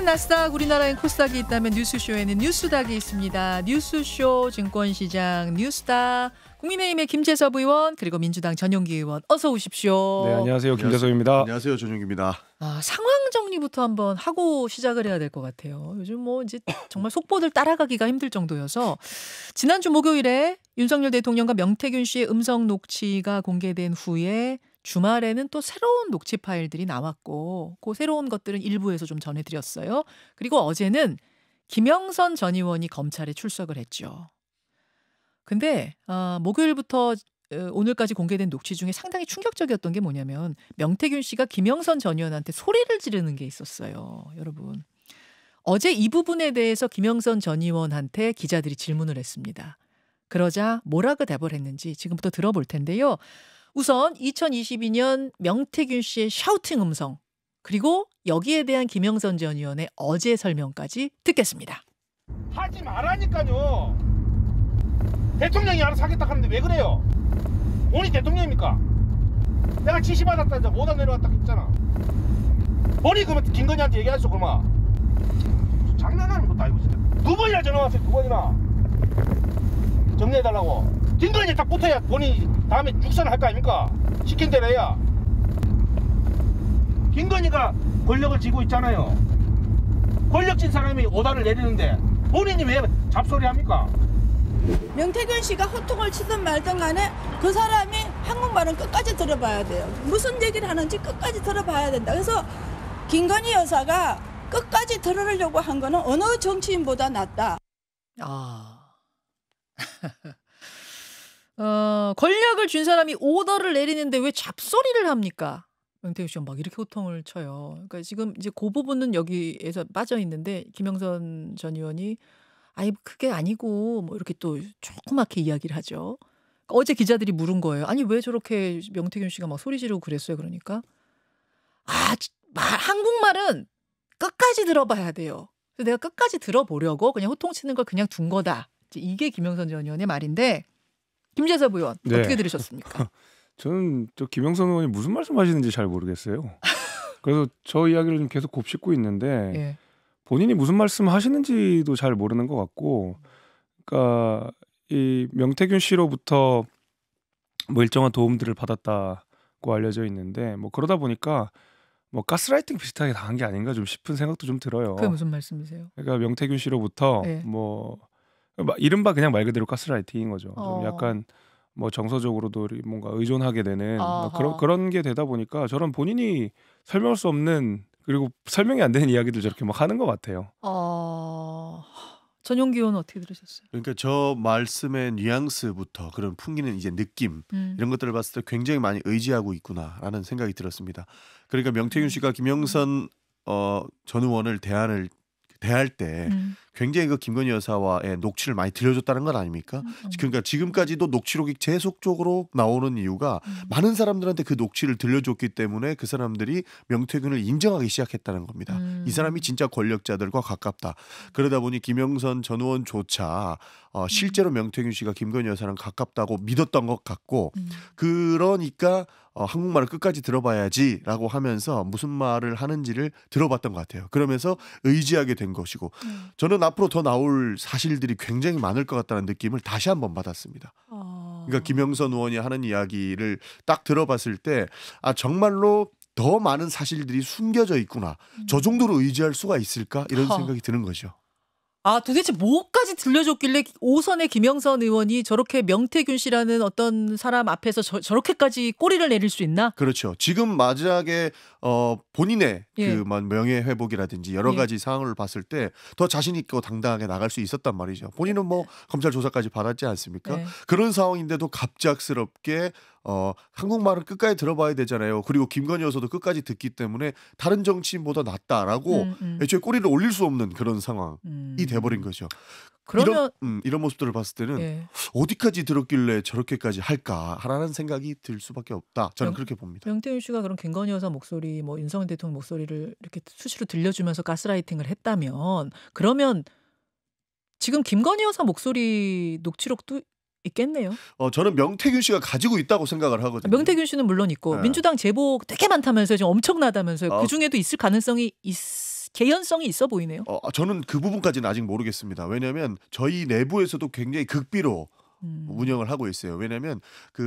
미국엔 나스닥, 우리나라엔 코스닥이 있다면 뉴스쇼에는 뉴스닥이 있습니다. 뉴스쇼 증권시장 뉴스닥. 국민의힘의 김재섭 의원 그리고 민주당 전용기 의원 어서 오십시오. 네, 안녕하세요. 김재섭입니다. 안녕하세요. 전용기입니다. 상황 정리부터 한번 하고 시작을 해야 될 것 같아요. 요즘 뭐 이제 정말 속보들 따라가기가 힘들 정도여서 지난주 목요일에 윤석열 대통령과 명태균 씨의 음성 녹취가 공개된 후에 주말에는 또 새로운 녹취 파일들이 나왔고 그 새로운 것들은 일부에서 좀 전해드렸어요. 그리고 어제는 김영선 전 의원이 검찰에 출석을 했죠. 근데 목요일부터 오늘까지 공개된 녹취 중에 상당히 충격적이었던 게 뭐냐면 명태균 씨가 김영선 전 의원한테 소리를 지르는 게 있었어요. 여러분. 어제 이 부분에 대해서 김영선 전 의원한테 기자들이 질문을 했습니다. 그러자 뭐라고 대답을 했는지 지금부터 들어볼 텐데요. 우선 2022년 명태균 씨의 샤우팅 음성 그리고 여기에 대한 김영선 전 의원의 어제 설명까지 듣겠습니다. 하지 말라니까요. 대통령이 알아서 하겠다 하는데 왜 그래요? 본인이 대통령입니까? 내가 지시받았다 이제 못안 내려왔다 했잖아. 본인이 그러면 김건희한테 얘기하시오 그러면. 장난하는 것도 아니고 진짜. 2번이나 전화 왔어요. 2번이나. 정리해달라고. 김건희 딱 붙어야 본인이 다음에 육선을 할 거 아닙니까? 시킨 대로 해야. 김건희가 권력을 쥐고 있잖아요. 권력진 사람이 오다를 내리는데 본인이 왜 잡소리 합니까? 명태균 씨가 호통을 치든 말든 간에 그 사람이 한국말은 끝까지 들어봐야 돼요. 무슨 얘기를 하는지 끝까지 들어봐야 된다. 그래서 김건희 여사가 끝까지 들으려고 한 거는 어느 정치인보다 낫다. 권력을 쥔 사람이 오더를 내리는데 왜 잡소리를 합니까? 명태균 씨가 막 이렇게 호통을 쳐요. 그러니까 지금 이제 그 부분은 여기에서 빠져 있는데 김영선 전 의원이 아니 그게 아니고 뭐 이렇게 또 조그맣게 이야기를 하죠. 어제 기자들이 물은 거예요. 아니 왜 저렇게 명태균 씨가 막 소리 지르고 그랬어요. 그러니까 한국말은 끝까지 들어봐야 돼요. 그래서 내가 끝까지 들어보려고 그냥 호통치는 걸 그냥 둔 거다. 이게 김영선 전 의원의 말인데 김재섭 의원 네. 어떻게 들으셨습니까? 저는 저 김영선 의원이 무슨 말씀하시는지 잘 모르겠어요. 그래서 저 이야기를 좀 계속 곱씹고 있는데 예. 본인이 무슨 말씀하시는지도 잘 모르는 것 같고, 그러니까 이 명태균 씨로부터 뭐 일정한 도움들을 받았다고 알려져 있는데 뭐 그러다 보니까 뭐 가스라이팅 비슷하게 당한 게 아닌가 좀 싶은 생각도 좀 들어요. 그게 무슨 말씀이세요? 그러니까 명태균 씨로부터 예. 뭐 이른바 그냥 말 그대로 가스라이팅인 거죠. 어. 좀 약간 뭐 정서적으로도 뭔가 의존하게 되는 뭐 아하. 그런 게 되다 보니까 저는 본인이 설명할 수 없는 그리고 설명이 안 되는 이야기들 저렇게 막 하는 것 같아요. 전용기 의원은 어떻게 들으셨어요? 그러니까 저 말씀의 뉘앙스부터 그런 풍기는 이제 느낌 이런 것들을 봤을 때 굉장히 많이 의지하고 있구나라는 생각이 들었습니다. 그러니까 명태균 씨가 김영선 전 의원을 대할 때 굉장히 그 김건희 여사와의 녹취를 많이 들려줬다는 건 아닙니까? 그러니까 지금까지도 녹취록이 계속적으로 나오는 이유가 많은 사람들한테 그 녹취를 들려줬기 때문에 그 사람들이 명태균을 인정하기 시작했다는 겁니다. 이 사람이 진짜 권력자들과 가깝다. 그러다 보니 김영선 전 의원조차 실제로 명태균 씨가 김건희 여사랑 가깝다고 믿었던 것 같고 그러니까 한국말을 끝까지 들어봐야지라고 하면서 무슨 말을 하는지를 들어봤던 것 같아요. 그러면서 의지하게 된 것이고 저는 앞으로 더 나올 사실들이 굉장히 많을 것 같다는 느낌을 다시 한번 받았습니다. 그러니까 김영선 의원이 하는 이야기를 딱 들어봤을 때 정말로 더 많은 사실들이 숨겨져 있구나. 저 정도로 의지할 수가 있을까? 이런 생각이 드는 거죠. 도대체 뭐까지 들려줬길래 오선의 김영선 의원이 저렇게 명태균 씨라는 어떤 사람 앞에서 저렇게까지 꼬리를 내릴 수 있나? 그렇죠. 지금 만약에 본인의 예. 그 명예 회복이라든지 여러 가지 상황을 봤을 때 더 자신 있고 당당하게 나갈 수 있었단 말이죠. 본인은 뭐 검찰 조사까지 받았지 않습니까? 네. 그런 상황인데도 갑작스럽게 한국말을 끝까지 들어봐야 되잖아요. 그리고 김건희 여사도 끝까지 듣기 때문에 다른 정치인보다 낫다라고 애초에 꼬리를 올릴 수 없는 그런 상황이 돼버린 거죠. 그러면 이런 모습들을 봤을 때는 예. 어디까지 들었길래 저렇게까지 할까라는 생각이 들 수밖에 없다. 저는 그렇게 봅니다. 명태균 씨가 그런 김건희 여사 목소리, 뭐 윤석열 대통령 목소리를 이렇게 수시로 들려주면서 가스라이팅을 했다면 그러면 지금 김건희 여사 목소리 녹취록도 있겠네요. 저는 명태균 씨가 가지고 있다고 생각을 하거든요. 명태균 씨는 물론 있고 네. 민주당 제보 되게 많다면서요. 지금 엄청나다면서요. 아. 그 중에도 있을 가능성이 개연성이 있어 보이네요. 저는 그 부분까지는 아직 모르겠습니다. 왜냐하면 저희 내부에서도 굉장히 극비로 운영을 하고 있어요. 왜냐하면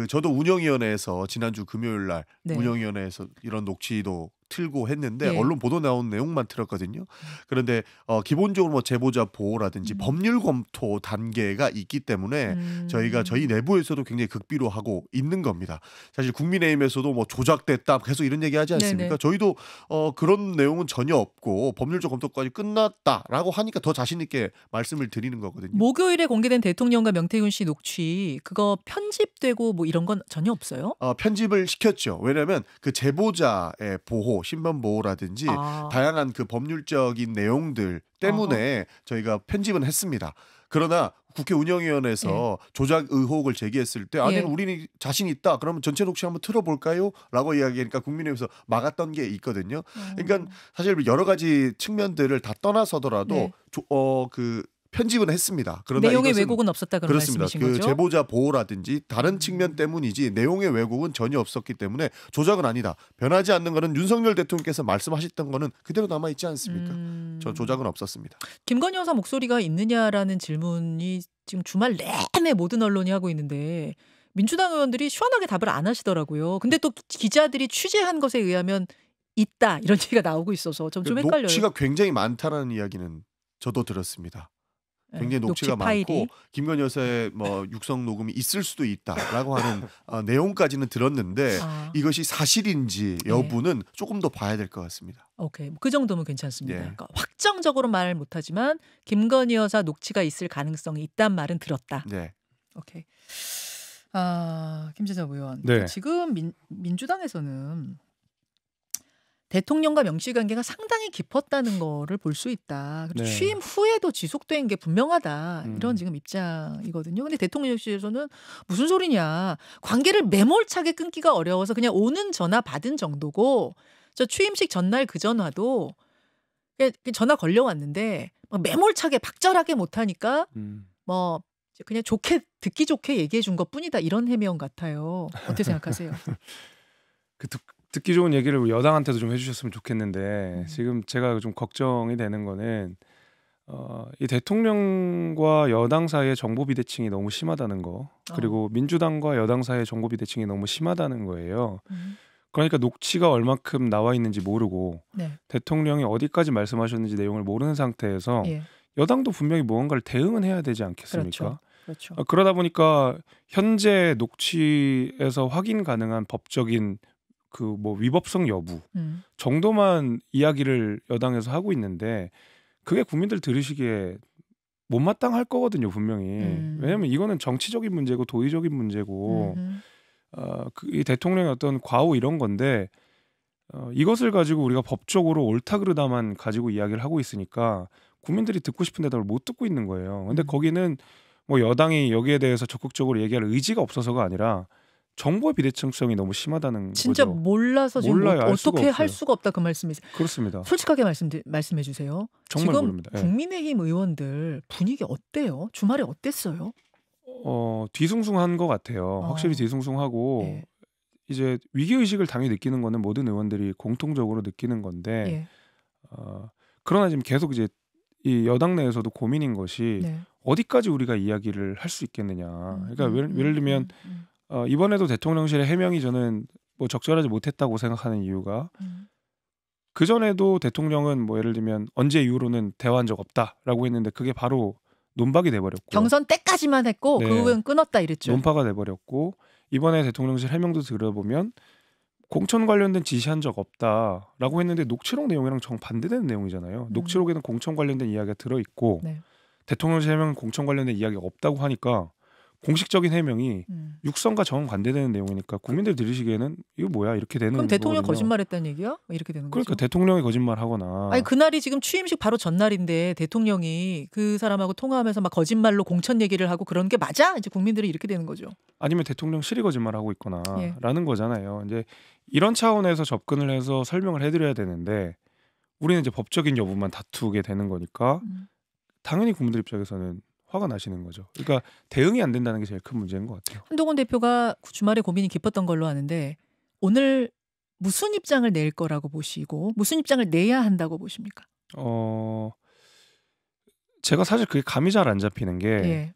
저도 운영위원회에서 지난주 금요일 날 네. 운영위원회에서 이런 녹취도 틀고 했는데 예. 언론 보도 나온 내용만 틀었거든요. 그런데 기본적으로 뭐 제보자 보호라든지 법률 검토 단계가 있기 때문에 저희가 저희 내부에서도 굉장히 극비로 하고 있는 겁니다. 사실 국민의힘에서도 뭐 조작됐다 계속 이런 얘기하지 않습니까? 네네. 저희도 그런 내용은 전혀 없고 법률적 검토까지 끝났다라고 하니까 더 자신 있게 말씀을 드리는 거거든요. 목요일에 공개된 대통령과 명태균 씨 녹취 그거 편집되고 뭐 이런 건 전혀 없어요? 편집을 시켰죠. 왜냐하면 그 제보자의 보호, 신변 보호라든지 다양한 그 법률적인 내용들 때문에 저희가 편집은 했습니다. 그러나 국회 운영위원회에서 조작 의혹을 제기했을 때 아니 우리는 자신 있다. 그러면 전체 녹취 한번 틀어볼까요? 라고 이야기하니까 국민의힘에서 막았던 게 있거든요. 그러니까 사실 여러 가지 측면들을 다 떠나서더라도 편집은 했습니다. 그러나 내용의 이것은 왜곡은 없었다 그런 그렇습니다. 말씀이신 그 거죠? 제보자 보호라든지 다른 측면 때문이지 내용의 왜곡은 전혀 없었기 때문에 조작은 아니다. 변하지 않는 거는 윤석열 대통령께서 말씀하셨던 거는 그대로 남아 있지 않습니까? 저 조작은 없었습니다. 김건희 여사 목소리가 있느냐라는 질문이 지금 주말 내내 모든 언론이 하고 있는데 민주당 의원들이 시원하게 답을 안 하시더라고요. 근데 또 기자들이 취재한 것에 의하면 있다 이런 얘기가 나오고 있어서 좀 헷갈려요. 녹취가 굉장히 많다라는 이야기는 저도 들었습니다. 굉장히 녹취가 많고 김건희 여사의 뭐 육성 녹음이 있을 수도 있다라고 하는 내용까지는 들었는데 이것이 사실인지 여부는 조금 더 봐야 될 것 같습니다. 오케이, 그 정도면 괜찮습니다. 그러니까 확정적으로 말 못하지만 김건희 여사 녹취가 있을 가능성이 있단 말은 들었다. 네. 오케이. 김재섭 의원, 지금 민주당에서는 대통령과 명실 관계가 상당히 깊었다는 거를 볼 수 있다. 그리고 취임 후에도 지속된 게 분명하다. 이런 지금 입장이거든요. 근데 대통령실에서는 무슨 소리냐. 관계를 매몰차게 끊기가 어려워서 그냥 오는 전화 받은 정도고 저 취임식 전날 그 전화도 그냥 전화 걸려왔는데 매몰차게 박절하게 못하니까 뭐 그냥 듣기 좋게 얘기해 준 것뿐이다. 이런 해명 같아요. 어떻게 생각하세요? 듣기 좋은 얘기를 여당한테도 좀 해주셨으면 좋겠는데 지금 제가 좀 걱정이 되는 거는 이 대통령과 여당 사이의 정보 비대칭이 너무 심하다는 거 그리고 민주당과 여당 사이의 정보 비대칭이 너무 심하다는 거예요. 그러니까 녹취가 얼마큼 나와 있는지 모르고 대통령이 어디까지 말씀하셨는지 내용을 모르는 상태에서 여당도 분명히 무언가를 대응은 해야 되지 않겠습니까? 그렇죠. 그러다 보니까 현재 녹취에서 확인 가능한 법적인 위법성 여부 정도만 이야기를 여당에서 하고 있는데 그게 국민들 들으시기에 못마땅할 거거든요, 분명히. 왜냐하면 이거는 정치적인 문제고 도의적인 문제고 이 대통령의 어떤 과오 이런 건데 이것을 가지고 우리가 법적으로 옳다 그르다만 가지고 이야기를 하고 있으니까 국민들이 듣고 싶은 대답을 못 듣고 있는 거예요. 근데 거기는 뭐 여당이 여기에 대해서 적극적으로 얘기할 의지가 없어서가 아니라 정보의 비대칭성이 너무 심하다는 진짜 거죠. 몰라서 지금 어떻게 할 수가 없다 그 말씀이세요. 그렇습니다. 솔직하게 말씀해 주세요. 정말 지금 모릅니다. 국민의힘 의원들 분위기 어때요? 주말에 어땠어요? 뒤숭숭한 것 같아요. 확실히 뒤숭숭하고 이제 위기의식을 당연히 느끼는 거는 모든 의원들이 공통적으로 느끼는 건데 그러나 지금 계속 이제 이 여당 내에서도 고민인 것이 어디까지 우리가 이야기를 할 수 있겠느냐. 그러니까 예를 들면 이번에도 대통령실의 해명이 저는 뭐 적절하지 못했다고 생각하는 이유가 그 전에도 대통령은 뭐 예를 들면 언제 이후로는 대화한 적 없다라고 했는데 그게 바로 논박이 돼버렸고 경선 때까지만 했고 그 후엔 끊었다 이랬죠. 논파가 돼버렸고 이번에 대통령실 해명도 들어보면 공천 관련된 지시한 적 없다라고 했는데 녹취록 내용이랑 정반대되는 내용이잖아요. 녹취록에는 공천 관련된 이야기가 들어있고 대통령실 해명은 공천 관련된 이야기가 없다고 하니까 공식적인 해명이 육성과 정반대되는 내용이니까 국민들 들으시기에는 이거 뭐야 이렇게 되는 그럼 대통령 거거든요. 거짓말했다는 얘기야? 이렇게 되는 거죠. 그러니까 대통령이 거짓말하거나 아니 그날이 지금 취임식 바로 전날인데 대통령이 그 사람하고 통화하면서 막 거짓말로 공천 얘기를 하고 그런 게 맞아? 이제 국민들이 이렇게 되는 거죠. 아니면 대통령실이 거짓말하고 있거나라는 거잖아요. 이제 이런 차원에서 접근을 해서 설명을 해드려야 되는데 우리는 이제 법적인 여부만 다투게 되는 거니까 당연히 국민들 입장에서는 화가 나시는 거죠. 그러니까 대응이 안 된다는 게 제일 큰 문제인 것 같아요. 한동훈 대표가 주말에 고민이 깊었던 걸로 아는데 오늘 무슨 입장을 낼 거라고 보시고 무슨 입장을 내야 한다고 보십니까? 제가 사실 그게 감이 잘 안 잡히는 게 예.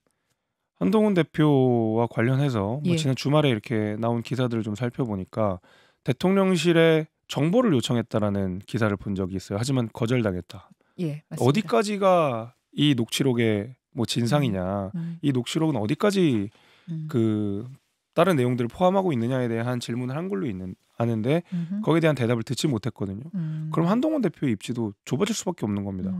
한동훈 대표와 관련해서 뭐 예. 지난 주말에 이렇게 나온 기사들을 좀 살펴보니까 대통령실에 정보를 요청했다라는 기사를 본 적이 있어요. 하지만 거절당했다. 예, 맞습니다. 어디까지가 이 녹취록의 뭐 진상이냐, 이 녹취록은 어디까지 그 다른 내용들을 포함하고 있느냐에 대한 질문을 한 걸로 아는데 거기에 대한 대답을 듣지 못했거든요. 그럼 한동훈 대표의 입지도 좁아질 수밖에 없는 겁니다.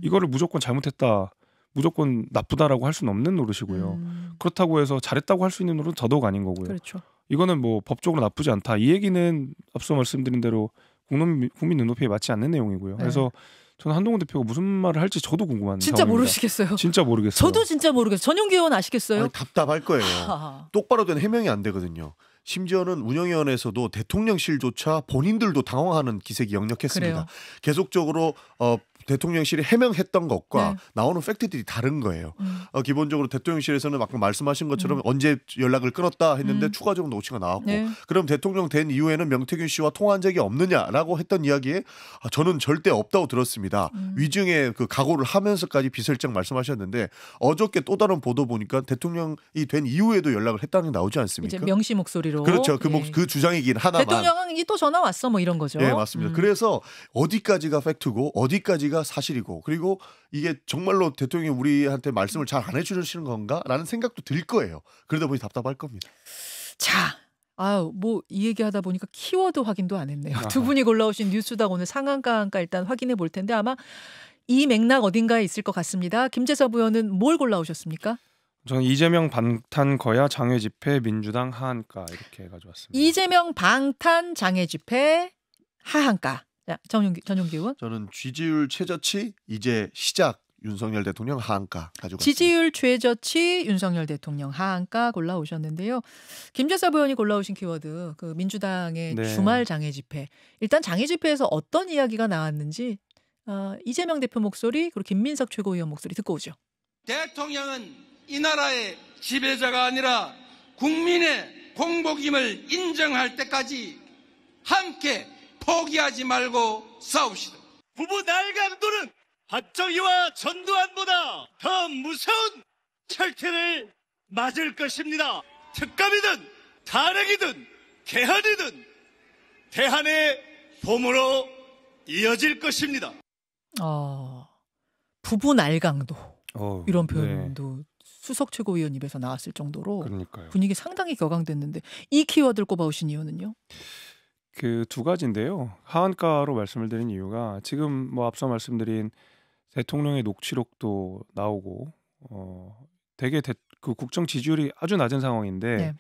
이거를 무조건 잘못했다, 무조건 나쁘다라고 할 수는 없는 노릇이고요. 그렇다고 해서 잘했다고 할 수 있는 노릇은 더더욱 아닌 거고요. 그렇죠. 이거는 뭐 법적으로 나쁘지 않다. 이 얘기는 앞서 말씀드린 대로 국민 눈높이에 맞지 않는 내용이고요. 네. 그래서 저는 한동훈 대표가 무슨 말을 할지 저도 궁금한 진짜 상황입니다. 모르시겠어요. 진짜 모르겠어요. 저도 진짜 모르겠어요. 전용기 의원 아시겠어요? 아니, 답답할 거예요. 하하. 똑바로 된 해명이 안 되거든요. 심지어는 운영위원회에서도 대통령실조차 본인들도 당황하는 기색이 역력했습니다. 그래요. 계속적으로 대통령실이 해명했던 것과 네. 나오는 팩트들이 다른 거예요. 기본적으로 대통령실에서는 아까 말씀하신 것처럼 언제 연락을 끊었다 했는데 추가적으로 녹취가 나왔고 네. 그럼 대통령 된 이후에는 명태균 씨와 통화한 적이 없느냐라고 했던 이야기에 저는 절대 없다고 들었습니다. 위증의 그 각오를 하면서까지 비설장 말씀하셨는데 어저께 또 다른 보도 보니까 대통령이 된 이후에도 연락을 했다는 게 나오지 않습니까? 이제 명시 목소리로. 그렇죠. 예. 그 주장이긴 하나만. 대통령이 또 전화 왔어 뭐 이런 거죠. 예, 맞습니다. 그래서 어디까지가 팩트고 어디까지가 사실이고 그리고 이게 정말로 대통령이 우리한테 말씀을 잘 안 해주시는 건가라는 생각도 들 거예요. 그러다 보니 답답할 겁니다. 자, 아유 뭐 이 얘기하다 보니까 키워드 확인도 안 했네요. 아하. 두 분이 골라오신 뉴스당 오늘 상한가 한가 일단 확인해 볼 텐데 아마 이 맥락 어딘가에 있을 것 같습니다. 김재섭 의원은 뭘 골라오셨습니까? 저는 이재명 방탄 거야 장외 집회 민주당 하한가 이렇게 가져왔습니다. 이재명 방탄 장애 집회 하한가. 자, 전용기 의원. 저는 지지율 최저치 이제 시작 윤석열 대통령 하한가 가지고 지지율 최저치 윤석열 대통령 하한가 골라오셨는데요. 김재섭 의원이 골라오신 키워드 그 민주당의 네. 주말 장애 집회. 일단 장애 집회에서 어떤 이야기가 나왔는지 이재명 대표 목소리 그리고 김민석 최고위원 목소리 듣고 오죠. 대통령은 이 나라의 지배자가 아니라 국민의 공복임을 인정할 때까지 함께 포기하지 말고 싸웁시다. 부부 날강도는 박정희와 전두환보다 더 무서운 철퇴를 맞을 것입니다. 특감이든 탄핵이든 개헌이든 대한의 봄으로 이어질 것입니다. 부부 날강도 이런 네. 표현도 수석 최고위원 입에서 나왔을 정도로 그러니까요. 분위기 상당히 격앙됐는데 이 키워드를 꼽아오신 이유는요? 그 두 가지인데요. 하한가로 말씀을 드린 이유가 지금 뭐 앞서 말씀드린 대통령의 녹취록도 나오고 되게 그 국정 지지율이 아주 낮은 상황인데 네.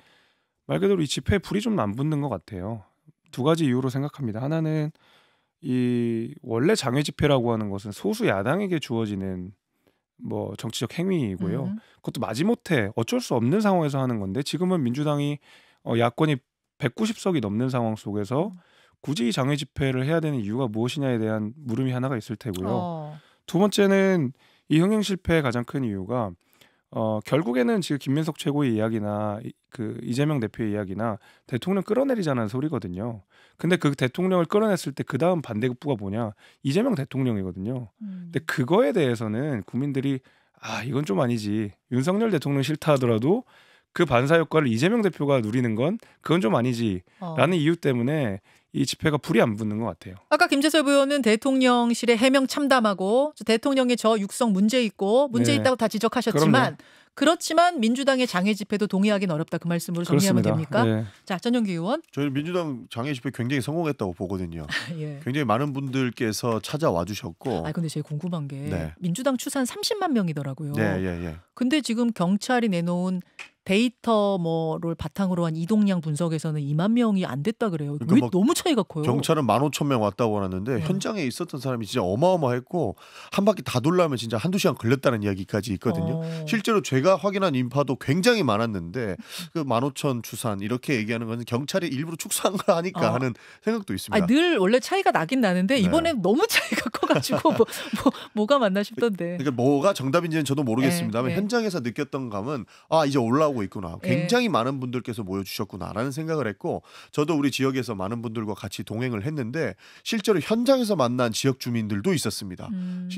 말 그대로 이 집회에 불이 좀 안 붙는 것 같아요. 두 가지 이유로 생각합니다. 하나는 이 원래 장외 집회라고 하는 것은 소수 야당에게 주어지는 뭐 정치적 행위이고요. 그것도 마지못해 어쩔 수 없는 상황에서 하는 건데 지금은 민주당이 야권이 190석이 넘는 상황 속에서 굳이 이 장외 집회를 해야 되는 이유가 무엇이냐에 대한 물음이 하나가 있을 테고요. 두 번째는 이 흥행 실패의 가장 큰 이유가 결국에는 지금 김민석 최고의 이야기나 그 이재명 대표의 이야기나 대통령 끌어내리자는 소리거든요. 근데 그 대통령을 끌어냈을 때 그 다음 반대급부가 뭐냐? 이재명 대통령이거든요. 근데 그거에 대해서는 국민들이 이건 좀 아니지. 윤석열 대통령 싫다 하더라도 그 반사 효과를 이재명 대표가 누리는 건 그건 좀 아니지라는 이유 때문에 이 집회가 불이 안 붙는 것 같아요. 아까 김재섭 의원은 대통령실의 해명 참담하고 대통령의 저 육성 문제 있고 문제 네. 있다고 다 지적하셨지만 그럼요. 그렇지만 민주당의 장외 집회도 동의하기는 어렵다 그 말씀으로 정리하면 그렇습니다. 됩니까? 네. 자, 전용기 의원. 저희는 민주당 장애 집회 굉장히 성공했다고 보거든요. 예. 굉장히 많은 분들께서 찾아와 주셨고. 근데 제가 궁금한 게 네. 민주당 추산 30만 명이더라고요. 예. 근데 지금 경찰이 내놓은 데이터 뭐를 바탕으로 한 이동량 분석에서는 2만 명이 안 됐다 그래요. 그러니까 왜 뭐 너무 차이가 커요? 경찰은 15,000명 왔다고 하는데 현장에 있었던 사람이 진짜 어마어마했고 한 바퀴 다 돌려면 진짜 한두 시간 걸렸다는 이야기까지 있거든요. 실제로 제가 확인한 인파도 굉장히 많았는데 그 15,000 추산 이렇게 얘기하는 것은 경찰이 일부러 축소한 걸 하니까 하는 생각도 있습니다. 늘 원래 차이가 나긴 나는데 이번엔 너무 차이가 커가지고 뭐가 맞나 싶던데. 그러니까 뭐가 정답인지는 저도 모르겠습니다만 현장에서 느꼈던 감은 이제 올라오고 올라오고 있구나. 굉장히 많은 분들께서 모여주셨구나라는 생각을 했고 저도 우리 지역에서 많은 분들과 같이 동행을 했는데 실제로 현장에서 만난 지역 주민들도 있었습니다.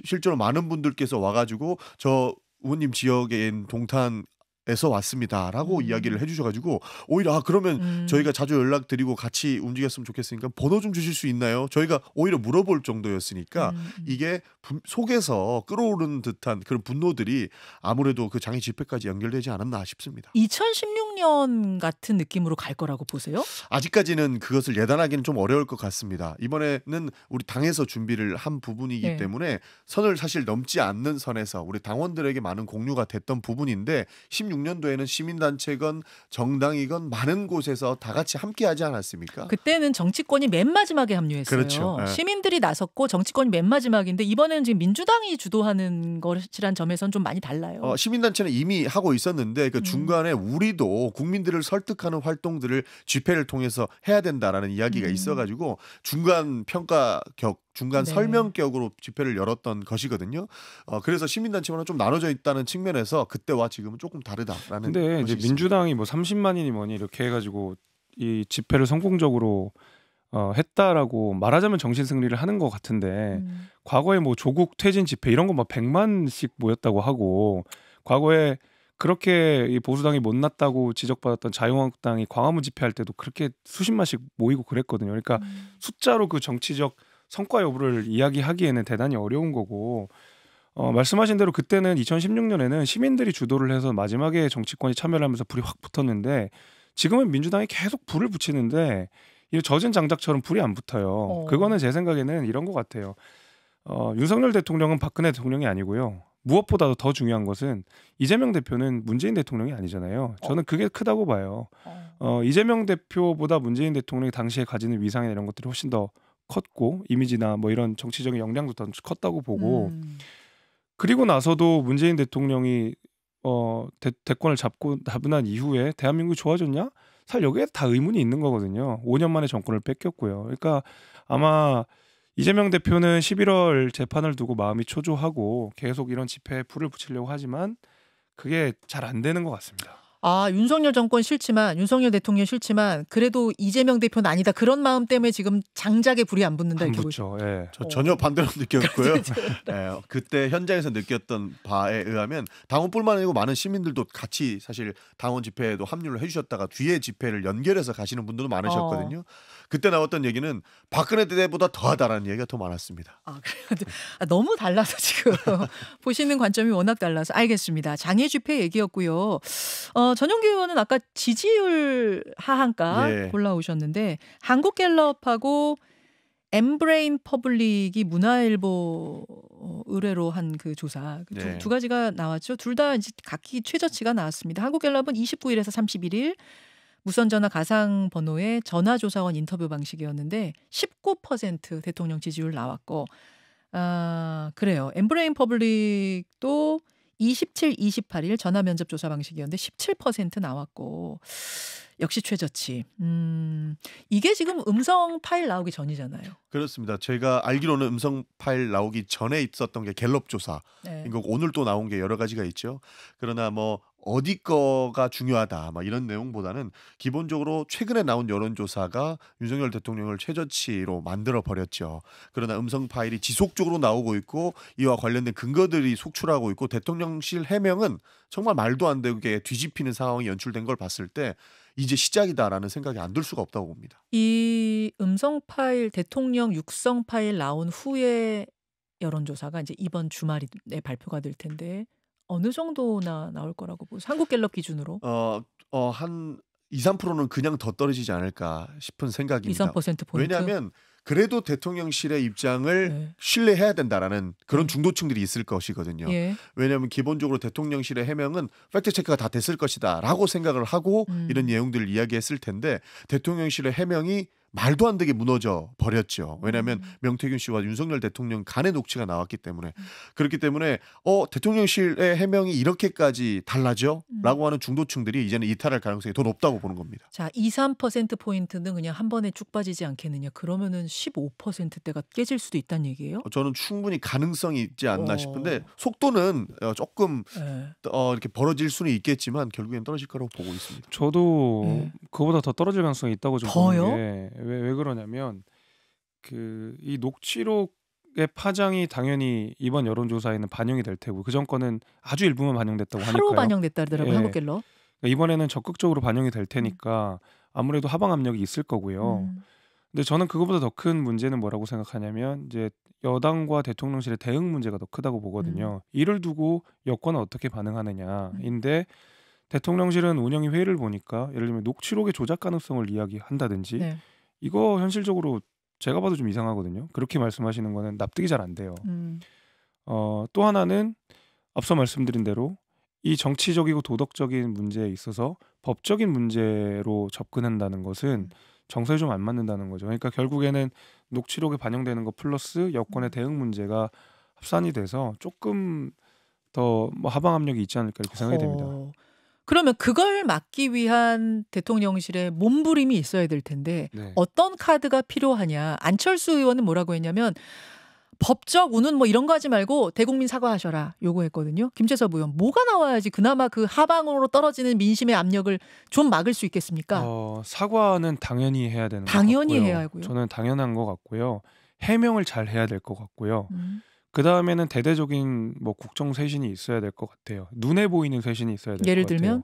실제로 많은 분들께서 와가지고 저 의원님 지역엔 동탄 에서 왔습니다라고 이야기를 해주셔가지고 오히려 그러면 저희가 자주 연락드리고 같이 움직였으면 좋겠으니까 번호 좀 주실 수 있나요? 저희가 오히려 물어볼 정도였으니까 이게 속에서 끌어오르는 듯한 그런 분노들이 아무래도 그 장애 집회까지 연결되지 않았나 싶습니다. 2016년 같은 느낌으로 갈 거라고 보세요? 아직까지는 그것을 예단하기는 좀 어려울 것 같습니다. 이번에는 우리 당에서 준비를 한 부분이기 네. 때문에 선을 사실 넘지 않는 선에서 우리 당원들에게 많은 공유가 됐던 부분인데 16년도에는 시민단체건 정당이건 많은 곳에서 다 같이 함께하지 않았습니까? 그때는 정치권이 맨 마지막에 합류했어요. 그렇죠. 네. 시민들이 나섰고 정치권이 맨 마지막인데 이번에는 지금 민주당이 주도하는 것이란 점에서는 좀 많이 달라요. 시민단체는 이미 하고 있었는데 그 중간에 우리도 국민들을 설득하는 활동들을 집회를 통해서 해야 된다라는 이야기가 있어가지고 중간 중간 네. 설명격으로 집회를 열었던 것이거든요. 그래서 시민단체와는 좀 나눠져 있다는 측면에서 그때와 지금은 조금 다르다라는. 근데 이제 것이 민주당이 뭐 30만이니 뭐니 이렇게 해가지고 이 집회를 성공적으로 했다라고 말하자면 정신 승리를 하는 것 같은데 과거에 뭐 조국 퇴진 집회 이런 거 막 100만씩 모였다고 하고 과거에 그렇게 이 보수당이 못났다고 지적받았던 자유한국당이 광화문 집회할 때도 그렇게 수십만씩 모이고 그랬거든요. 그러니까 숫자로 그 정치적 성과 여부를 이야기하기에는 대단히 어려운 거고 말씀하신 대로 그때는 2016년에는 시민들이 주도를 해서 마지막에 정치권이 참여를 하면서 불이 확 붙었는데 지금은 민주당이 계속 불을 붙이는데 이 젖은 장작처럼 불이 안 붙어요. 그거는 제 생각에는 이런 것 같아요. 윤석열 대통령은 박근혜 대통령이 아니고요. 무엇보다도 더 중요한 것은 이재명 대표는 문재인 대통령이 아니잖아요. 저는 그게 크다고 봐요. 이재명 대표보다 문재인 대통령이 당시에 가지는 위상이나 이런 것들이 훨씬 더 컸고 이미지나 뭐 이런 정치적인 역량도 더 컸다고 보고 그리고 나서도 문재인 대통령이 대권을 잡고 난 이후에 대한민국이 좋아졌냐? 사실 여기에 다 의문이 있는 거거든요. 5년 만에 정권을 뺏겼고요. 그러니까 아마 이재명 대표는 11월 재판을 두고 마음이 초조하고 계속 이런 집회에 불을 붙이려고 하지만 그게 잘 안 되는 것 같습니다. 윤석열 정권 싫지만 윤석열 대통령 싫지만 그래도 이재명 대표는 아니다. 그런 마음 때문에 지금 장작에 불이 안 붙는다. 안 이렇게 붙죠. 예. 저 전혀 반대로 느꼈고요. 그때 현장에서 느꼈던 바에 의하면 당원뿐만 아니고 많은 시민들도 같이 사실 당원 집회에도 합류를 해주셨다가 뒤에 집회를 연결해서 가시는 분들도 많으셨거든요. 그때 나왔던 얘기는 박근혜 때보다 더하다라는 얘기가 더 많았습니다. 너무 달라서 지금 보시는 관점이 워낙 달라서 알겠습니다. 장애 집회 얘기였고요. 전용기 의원은 아까 지지율 하한가 골라오셨는데 한국갤럽하고 엠브레인 퍼블릭이 문화일보 의뢰로 한 그 조사 두 가지가 나왔죠. 둘 다 이제 각기 최저치가 나왔습니다. 한국갤럽은 29일에서 31일 무선전화 가상 번호의 전화조사원 인터뷰 방식이었는데 19% 대통령 지지율 나왔고 그래요. 엠브레인 퍼블릭도 27, 28일 전화 면접 조사 방식이었는데 17% 나왔고 역시 최저치. 이게 지금 음성 파일 나오기 전이잖아요. 그렇습니다. 제가 알기로는 음성 파일 나오기 전에 있었던 게 갤럽 조사. 이거 오늘 또 나온 게 여러 가지가 있죠. 그러나 뭐 어디 거가 중요하다 막 이런 내용보다는 기본적으로 최근에 나온 여론조사가 윤석열 대통령을 최저치로 만들어 버렸죠. 그러나 음성 파일이 지속적으로 나오고 있고 이와 관련된 근거들이 속출하고 있고 대통령실 해명은 정말 말도 안 되게 뒤집히는 상황이 연출된 걸 봤을 때 이제 시작이다라는 생각이 안 들 수가 없다고 봅니다. 이 음성 파일 대통령 육성 파일 나온 후에 여론조사가 이제 이번 주말에 발표가 될 텐데 어느 정도나 나올 거라고 보세요? 한국갤럽 기준으로? 한 2, 3%는 그냥 더 떨어지지 않을까 싶은 생각입니다. 2, 3% 포인트. 왜냐하면 그래도 대통령실의 입장을 신뢰해야 된다라는 그런 중도층들이 있을 것이거든요. 왜냐하면 기본적으로 대통령실의 해명은 팩트체크가 다 됐을 것이다 라고 생각을 하고 이런 내용들을 이야기했을 텐데 대통령실의 해명이 말도 안 되게 무너져 버렸죠. 왜냐하면 명태균 씨와 윤석열 대통령 간의 녹취가 나왔기 때문에. 그렇기 때문에 대통령실의 해명이 이렇게까지 달라져? 라고 하는 중도층들이 이제는 이탈할 가능성이 더 높다고 보는 겁니다. 자, 2~3%포인트는 그냥 한 번에 쭉 빠지지 않겠느냐. 그러면은 15%대가 깨질 수도 있다는 얘기예요? 저는 충분히 가능성이 있지 않나 싶은데 속도는 조금 이렇게 벌어질 수는 있겠지만 결국엔 떨어질 거라고 보고 있습니다. 저도 그거보다 더 떨어질 가능성이 있다고 좀 더요? 보는 게 왜 그러냐면 이 녹취록의 파장이 당연히 이번 여론조사에는 반영이 될 테고 그 정권은 아주 일부만 반영됐다고 하니까요. 하루 반영됐다더라고요. 예. 한국갤럽. 이번에는 적극적으로 반영이 될 테니까 아무래도 하방 압력이 있을 거고요. 근데 저는 그거보다 더 큰 문제는 뭐라고 생각하냐면 이제 여당과 대통령실의 대응 문제가 더 크다고 보거든요. 이를 두고 여권은 어떻게 반응하느냐인데 대통령실은 운영위 회의를 보니까 예를 들면 녹취록의 조작 가능성을 이야기한다든지 네. 이거 현실적으로 제가 봐도 좀 이상하거든요. 그렇게 말씀하시는 거는 납득이 잘 안 돼요. 또 하나는 앞서 말씀드린 대로 이 정치적이고 도덕적인 문제에 있어서 법적인 문제로 접근한다는 것은 정서에 좀 안 맞는다는 거죠. 그러니까 결국에는 녹취록에 반영되는 거 플러스 여권의 대응 문제가 합산이 돼서 조금 더 하방 압력이 있지 않을까 이렇게 생각이 됩니다. 그러면 그걸 막기 위한 대통령실의 몸부림이 있어야 될 텐데 네. 어떤 카드가 필요하냐. 안철수 의원은 뭐라고 했냐면 법적 운운 뭐 이런 거 하지 말고 대국민 사과하셔라 요구했거든요. 김재섭 의원 뭐가 나와야지 그나마 그 하방으로 떨어지는 민심의 압력을 좀 막을 수 있겠습니까? 사과는 당연히 해야 되는 당연히 것 같고요. 해야 하고요. 저는 당연한 것 같고요. 해명을 잘 해야 될 것 같고요. 그 다음에는 대대적인 뭐 국정 쇄신이 있어야 될 것 같아요. 눈에 보이는 쇄신이 있어야 될 것 같아요. 예를 들면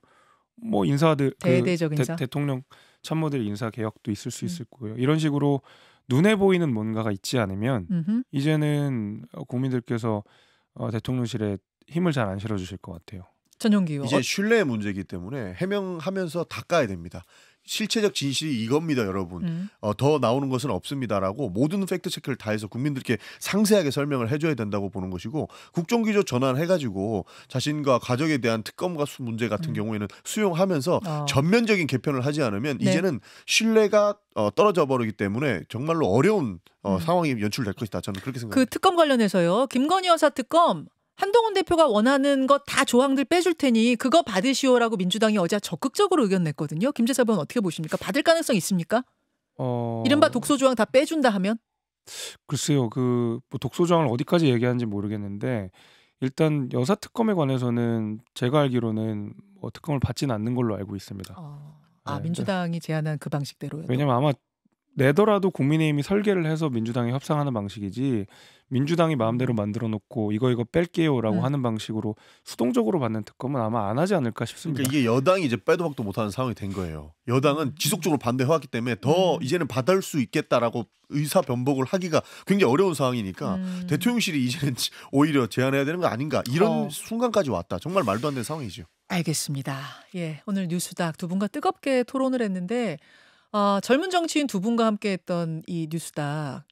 뭐 인사들 대대적 인사? 대통령 참모들 인사 개혁도 있을 수 있을 거고요. 이런 식으로 눈에 보이는 뭔가가 있지 않으면 이제는 국민들께서 대통령실에 힘을 잘 안 실어주실 것 같아요. 전용기 의원. 이제 신뢰의 문제이기 때문에 해명하면서 닦아야 됩니다. 실체적 진실이 이겁니다, 여러분. 더 나오는 것은 없습니다라고 모든 팩트 체크를 다 해서 국민들께 상세하게 설명을 해줘야 된다고 보는 것이고 국정기조 전환해가지고 자신과 가족에 대한 특검과 문제 같은 경우에는 수용하면서 전면적인 개편을 하지 않으면 이제는 신뢰가 떨어져 버리기 때문에 정말로 어려운 상황이 연출될 것이다. 저는 그렇게 생각합니다. 그 특검 관련해서요. 김건희 여사 특검. 한동훈 대표가 원하는 것 다 조항들 빼줄 테니 그거 받으시오라고 민주당이 어제 적극적으로 의견 냈거든요. 김재섭 의원 어떻게 보십니까? 받을 가능성 있습니까? 이른바 독소 조항 다 빼준다 하면? 글쎄요. 뭐 독소 조항을 어디까지 얘기하는지 모르겠는데 일단 여사 특검에 관해서는 제가 알기로는 뭐 특검을 받지는 않는 걸로 알고 있습니다. 네. 민주당이 제안한 그 방식대로요. 왜냐면 아마 내더라도 국민의힘이 설계를 해서 민주당이 협상하는 방식이지 민주당이 마음대로 만들어 놓고 이거 뺄게요라고 하는 방식으로 수동적으로 받는 특검은 아마 안 하지 않을까 싶습니다. 그러니까 이게 여당이 이제 빼도 박도 못하는 상황이 된 거예요. 여당은 지속적으로 반대해왔기 때문에 더 이제는 받을 수 있겠다라고 의사 변복을 하기가 굉장히 어려운 상황이니까 대통령실이 이제는 오히려 제안해야 되는 거 아닌가 이런 순간까지 왔다. 정말 말도 안 되는 상황이죠. 알겠습니다. 예, 오늘 뉴스닥 두 분과 뜨겁게 토론을 했는데 젊은 정치인 두 분과 함께했던 이 뉴스닥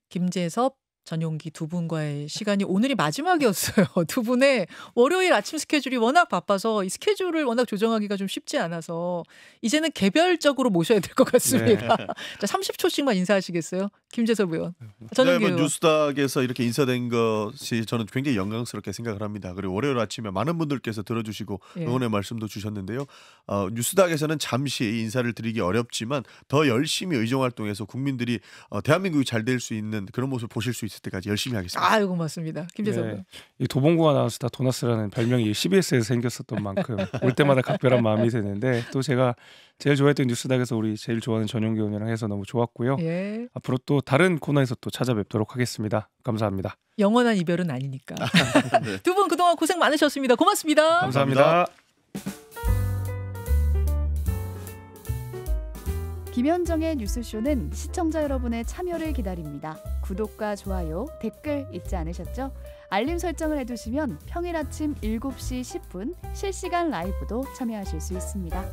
김재섭, 전용기 두 분과의 시간이 오늘이 마지막이었어요. 두 분의 월요일 아침 스케줄이 워낙 바빠서 이 스케줄을 워낙 조정하기가 좀 쉽지 않아서 이제는 개별적으로 모셔야 될 것 같습니다. 네. 자, 30초씩만 인사하시겠어요? 김재섭 의원. 전용기 의원. 뉴스닥에서 이렇게 인사된 것이 저는 굉장히 영광스럽게 생각을 합니다. 그리고 월요일 아침에 많은 분들께서 들어주시고 응원의 말씀도 주셨는데요. 뉴스닥에서는 잠시 인사를 드리기 어렵지만 더 열심히 의정활동해서 국민들이 대한민국이 잘 될 수 있는 그런 모습을 보실 수 있을 때까지 열심히 하겠습니다. 아이고 고맙습니다. 김재섭 의원. 이 도봉구가 나왔다 도나스라는 별명이 CBS에서 생겼었던 만큼 올 때마다 각별한 마음이 드는데 또 제가 제일 좋아했던 뉴스닥에서 우리 제일 좋아하는 전용기 의원이랑 해서 너무 좋았고요. 예. 앞으로 또 다른 코너에서 또 찾아뵙도록 하겠습니다. 감사합니다. 영원한 이별은 아니니까. 네. 두 분 그동안 고생 많으셨습니다. 고맙습니다. 감사합니다. 김현정의 뉴스쇼는 시청자 여러분의 참여를 기다립니다. 구독과 좋아요, 댓글 잊지 않으셨죠? 알림 설정을 해두시면 평일 아침 7시 10분 실시간 라이브도 참여하실 수 있습니다.